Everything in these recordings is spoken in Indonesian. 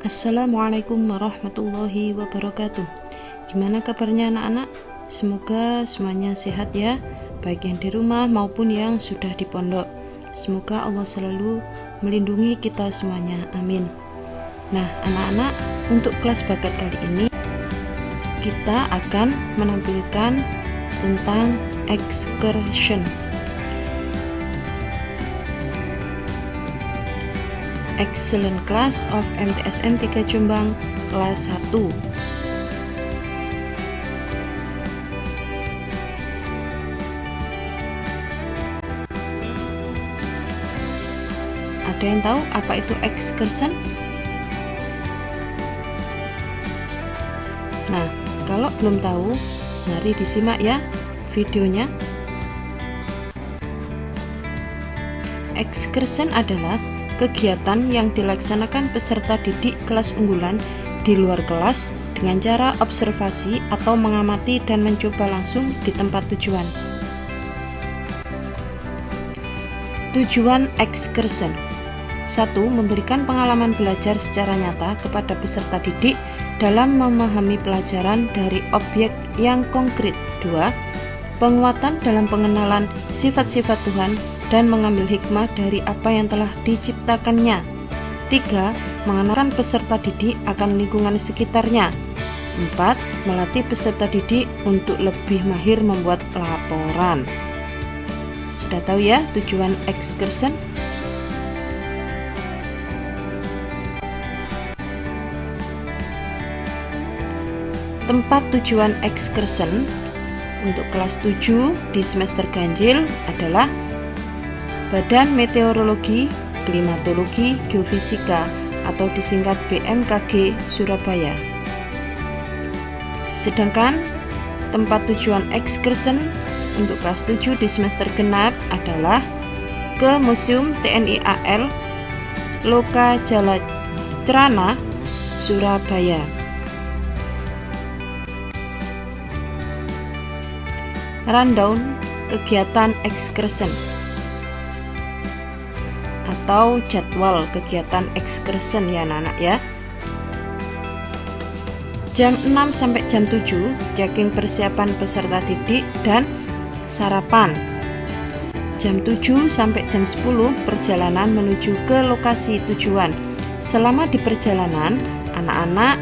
Assalamualaikum warahmatullahi wabarakatuh. Gimana kabarnya anak-anak? Semoga semuanya sehat ya, baik yang di rumah maupun yang sudah di pondok. Semoga Allah selalu melindungi kita semuanya, amin. Nah anak-anak, untuk kelas bakat kali ini kita akan menampilkan tentang excursion. Excellent Class of MTSN 3 Jombang kelas 1. Ada yang tahu apa itu excursion? Nah, kalau belum tahu, mari disimak ya videonya. Excursion adalah kegiatan yang dilaksanakan peserta didik kelas unggulan di luar kelas dengan cara observasi atau mengamati dan mencoba langsung di tempat tujuan. Tujuan excursion: 1. Memberikan pengalaman belajar secara nyata kepada peserta didik dalam memahami pelajaran dari objek yang konkret. 2. Penguatan dalam pengenalan sifat-sifat Tuhan dan mengambil hikmah dari apa yang telah diciptakannya. 3. Mengenalkan peserta didik akan lingkungan sekitarnya. 4. Melatih peserta didik untuk lebih mahir membuat laporan. Sudah tahu ya tujuan excursion? Tempat tujuan excursion untuk kelas 7 di semester ganjil adalah Badan Meteorologi, Klimatologi, Geofisika atau disingkat BMKG Surabaya. Sedangkan tempat tujuan excursion untuk kelas 7 di semester genap adalah ke Museum TNI AL Loka Jala Cerana, Surabaya. Rundown kegiatan excursion atau jadwal kegiatan excursion ya anak-anak ya. Jam 6 sampai jam 7 checking persiapan peserta didik dan sarapan. Jam 7 sampai jam 10 perjalanan menuju ke lokasi tujuan. Selama di perjalanan, anak-anak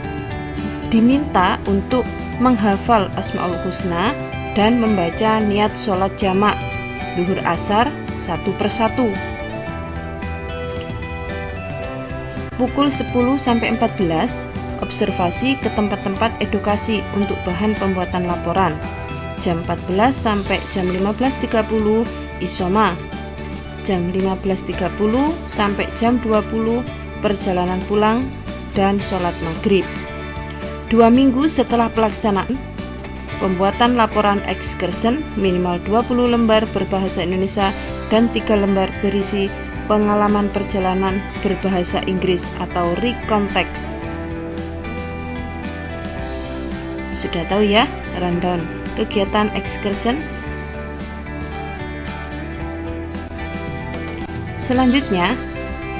diminta untuk menghafal Asmaul Husna dan membaca niat sholat jamak Duhur Asar satu persatu. Pukul 10 sampai 14 observasi ke tempat-tempat edukasi untuk bahan pembuatan laporan. Jam 14 sampai jam 15.30 isoma. Jam 15.30 sampai jam 20 perjalanan pulang dan sholat maghrib. 2 minggu setelah pelaksanaan, pembuatan laporan excursion minimal 20 lembar berbahasa Indonesia dan 3 lembar berisi pengalaman perjalanan berbahasa Inggris atau recon text. Sudah tahu ya rundown kegiatan excursion? Selanjutnya,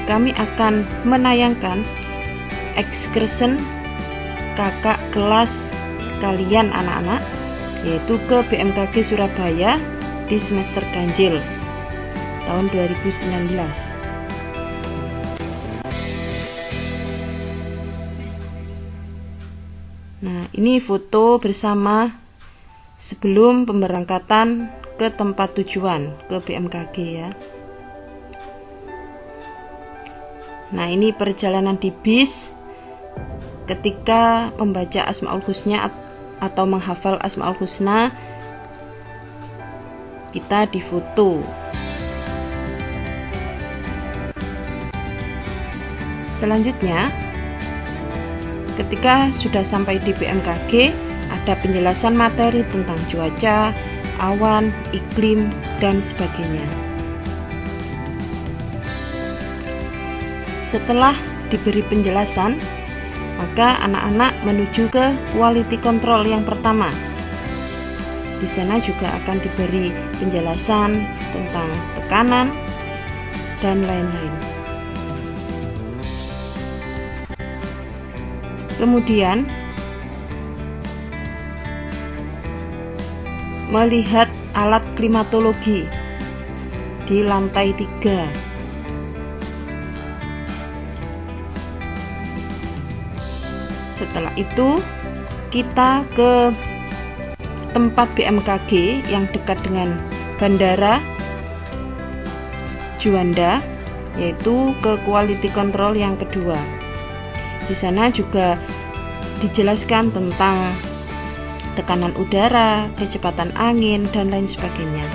kami akan menayangkan excursion kakak kelas kalian anak-anak, yaitu ke BMKG Surabaya di semester ganjil tahun 2019. Nah, ini foto bersama sebelum pemberangkatan ke tempat tujuan ke BMKG ya. Nah, ini perjalanan di bis ketika membaca Asmaul Husna atau menghafal Asmaul Husna, kita difoto. Selanjutnya, ketika sudah sampai di BMKG, ada penjelasan materi tentang cuaca, awan, iklim, dan sebagainya. Setelah diberi penjelasan, maka anak-anak menuju ke quality control yang pertama. Di sana juga akan diberi penjelasan tentang tekanan dan lain-lain. Kemudian melihat alat klimatologi di lantai 3. Setelah itu kita ke tempat BMKG yang dekat dengan Bandara Juanda, yaitu ke quality control yang kedua. Di sana juga dijelaskan tentang tekanan udara, kecepatan angin, dan lain sebagainya.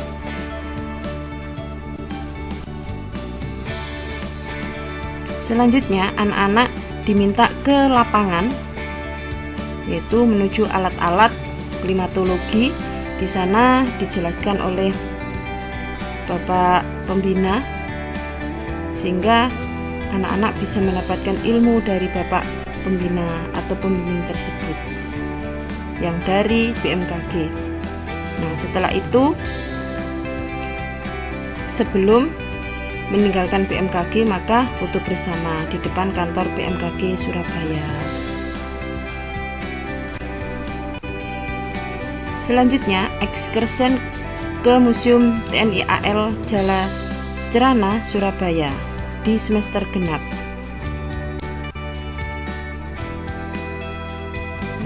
Selanjutnya, anak-anak diminta ke lapangan, yaitu menuju alat-alat klimatologi. Di sana dijelaskan oleh Bapak Pembina, sehingga anak-anak bisa mendapatkan ilmu dari Bapak Pembina atau pembimbing tersebut yang dari BMKG. Nah, setelah itu sebelum meninggalkan BMKG, maka foto bersama di depan kantor BMKG Surabaya. Selanjutnya, ekskursi ke Museum TNI AL Jala Cerana Surabaya di semester genap.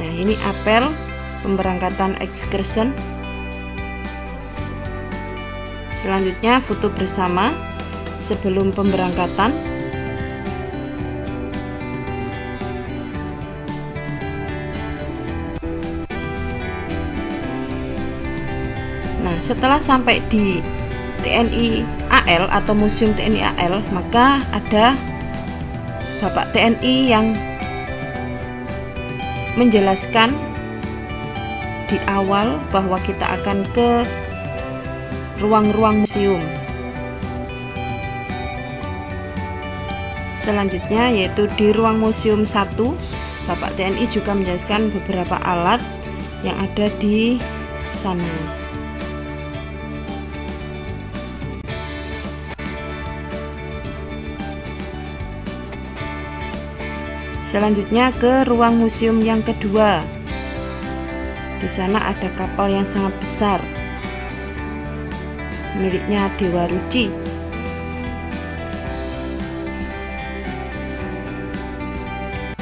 Nah, ini apel pemberangkatan ekskursi. Selanjutnya, foto bersama sebelum pemberangkatan. Nah, setelah sampai di TNI AL atau Museum TNI AL, maka ada Bapak TNI yang menjelaskan di awal bahwa kita akan ke ruang-ruang museum. Selanjutnya yaitu di ruang museum 1, Bapak TNI juga menjelaskan beberapa alat yang ada di sana. Selanjutnya ke ruang museum yang kedua. Di sana ada kapal yang sangat besar miliknya Dewa Ruci.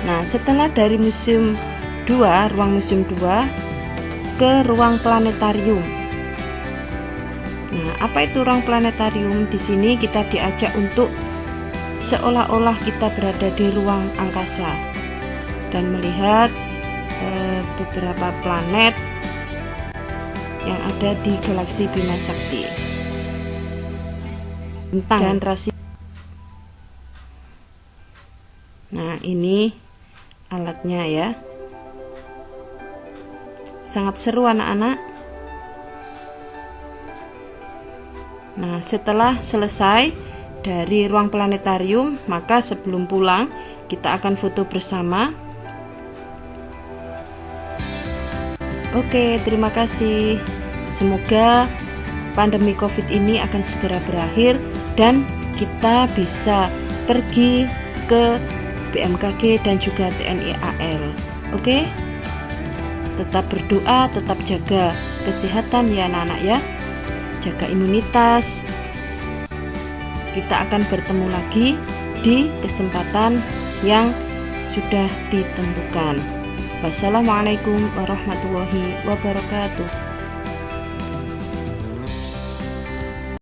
Nah, setelah dari museum 2, ruang museum 2 ke ruang planetarium. Nah, apa itu ruang planetarium? Di sini kita diajak untuk seolah-olah kita berada di ruang angkasa dan melihat beberapa planet yang ada di galaksi Bima Sakti. Bintang dan rasi. Nah, ini alatnya ya. Sangat seru anak-anak. Nah, setelah selesai dari ruang planetarium, maka sebelum pulang kita akan foto bersama. Oke, terima kasih. Semoga pandemi COVID ini akan segera berakhir dan kita bisa pergi ke BMKG dan juga TNI AL. Oke? Tetap berdoa, tetap jaga kesehatan ya anak-anak ya. Jaga imunitas. Kita akan bertemu lagi di kesempatan yang sudah ditentukan. Wassalamualaikum warahmatullahi wabarakatuh.